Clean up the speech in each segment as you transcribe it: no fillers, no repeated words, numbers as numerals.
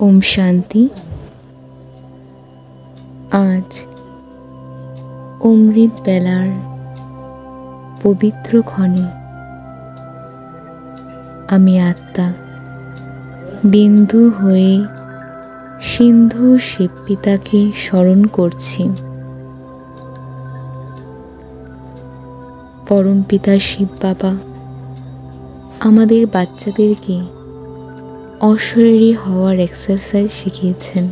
ওম শান্তি। আজ অমৃত বেলার পবিত্র ক্ষণে আমি আত্মা বিন্দু হয়ে সিন্ধু শিবপিতাকে স্মরণ করছি। পরমপিতা শিব বাবা আমাদের বাচ্চাদেরকে অশরীরী হওয়ার এক্সারসাইজ শিখিয়েছেন।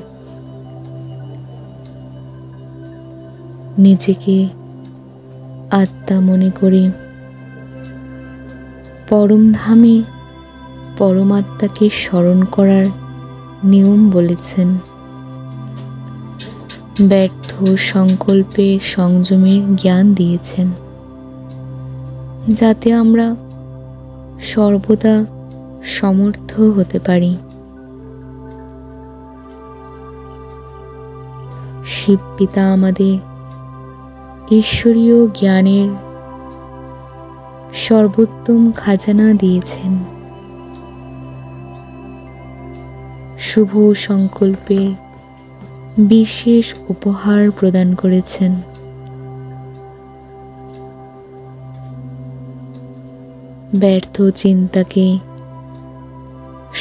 নিজেকে আত্মা মনে করে পরমধামে পরমাত্মাকে স্মরণ করার নিয়ম বলেছেন। ব্যর্থ সংকল্পের সংযমের জ্ঞান দিয়েছেন, যাতে আমরা সর্বদা সমর্থ হতে পারি। শিব পিতা আমাদের ঈশ্বরীয় জ্ঞানের সর্বোত্তম খাজানা দিয়েছেন। শুভ সংকল্পের বিশেষ উপহার প্রদান করেছেন। ব্যর্থ চিন্তাকে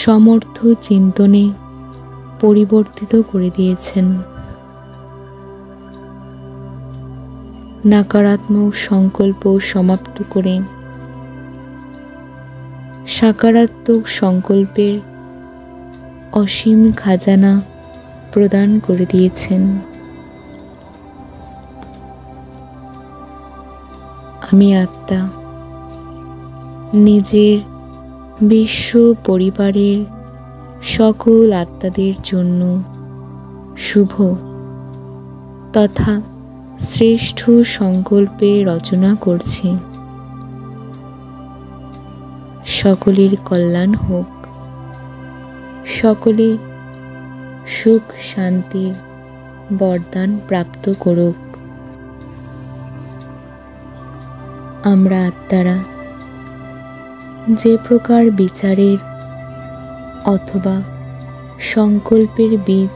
সমর্থ চিন্তনে পরিবর্তিত করে দিয়েছেন। নকারাত্মক সংকল্প সমাপ্ত করে সকারাত্মক সংকল্পের অসীম খাজানা প্রদান করে দিয়েছেন। আমি আত্মা নিজের বিশ্ব পরিবারের সকল আত্মাদের জন্য শুভ তথা শ্রেষ্ঠ সংকল্পে রচনা করছি। সকলের কল্যাণ হোক, সকলে সুখ শান্তির বরদান প্রাপ্ত করুক। আমরা আত্মারা যে প্রকার বিচারের অথবা সংকল্পের বীজ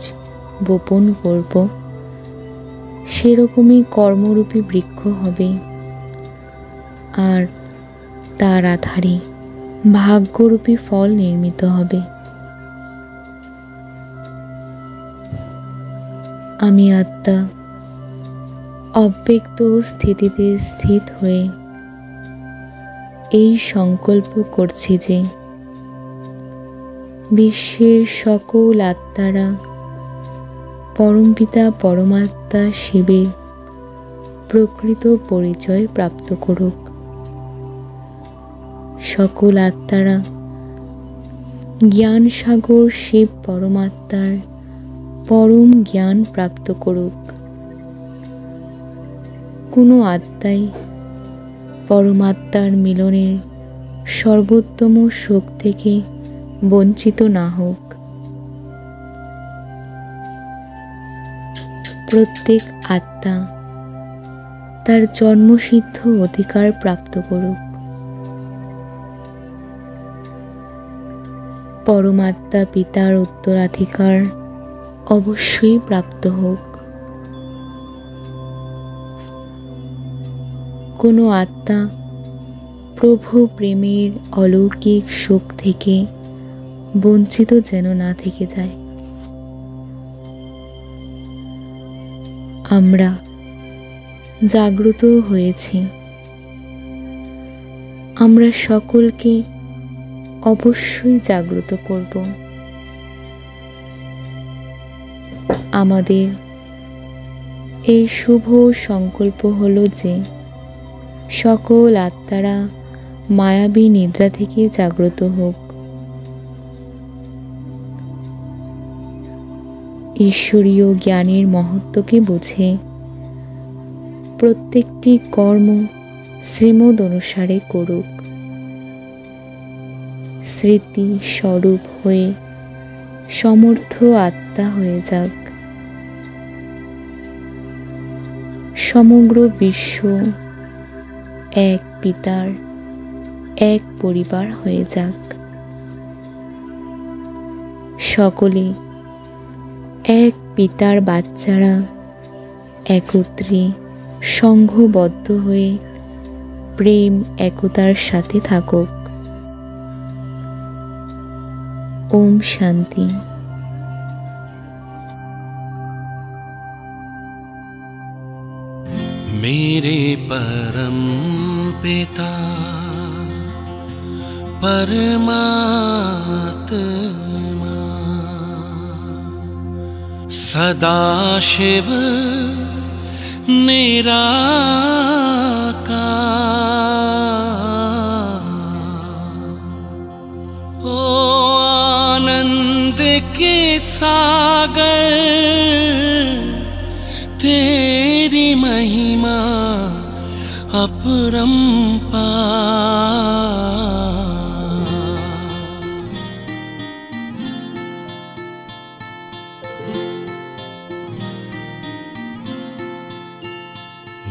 বপন করব, সেরকমই কর্মরূপী বৃক্ষ হবে, আর তার আধারে ভাগ্যরূপী ফল নির্মিত হবে। আমি আত্মা অব্যক্ত স্থিতিতে স্থিত হয়ে এই সংকল্প করছি যে বিশ্বের সকল আত্মারা পরমপিতা পরমাত্মা শিবের প্রকৃত পরিচয় প্রাপ্ত করুক। সকল আত্মারা জ্ঞান সাগর শিব পরমাত্মার পরম জ্ঞান প্রাপ্ত করুক। কোনো আত্মাই পরমাত্মার মিলনের সর্বোত্তম সুখ থেকে বঞ্চিত না হোক। প্রত্যেক আত্মা তার জন্মসিদ্ধ অধিকার প্রাপ্ত করুক। পরমাত্মা পিতার উত্তরাধিকার অবশ্যই প্রাপ্ত হোক। কোনো আত্মা প্রভু প্রেমের অলৌকিক সুখ থেকে বঞ্চিত যেন না থেকে যায়। আমরা জাগ্রত হয়েছি। আমরা সকলকে অবশ্যই জাগ্রত করব। আমাদের এই শুভ সংকল্প হলো যে সকল আত্মারা মায়াবী নিদ্রা থেকে জাগ্রত হোক। ঈশ্বরীয় জ্ঞানের মহত্বকে বুঝে প্রত্যেকটি কর্ম শ্রীমদ অনুসারে করুক। স্মৃতি স্বরূপ হয়ে সমর্থ আত্মা হয়ে যাক। সমগ্র বিশ্ব এক পিতার এক পরিবার হয়ে যাক। সকলে এক পিতার বাচ্চারা একত্রে সংঘবদ্ধ হয়ে প্রেম একতার সাথে থাকুক। ওম শান্তি। मेरे परम पिता परमात्मा सदाशिव निराकार, ओ आनंद के सागर, तेरी महिमा अपरंपार।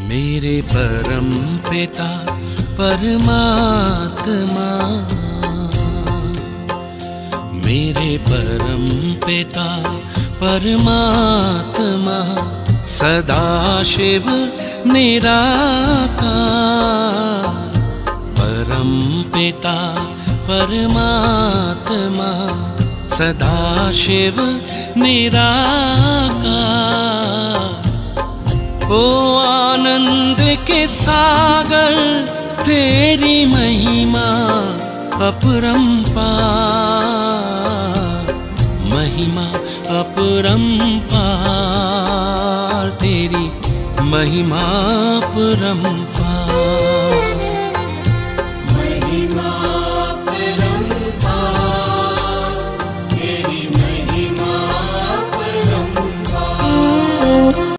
मेरे परम पिता परमात्मा, मेरे परम पिता परमात्मा सदाशिव निराकार, परम पिता परमात्मा सदाशिव निराकार, ओ आनंद के सागर, तेरी महिमा अपरंपार, महिमा अपरंपार, तेरी महिमा अपरंपार।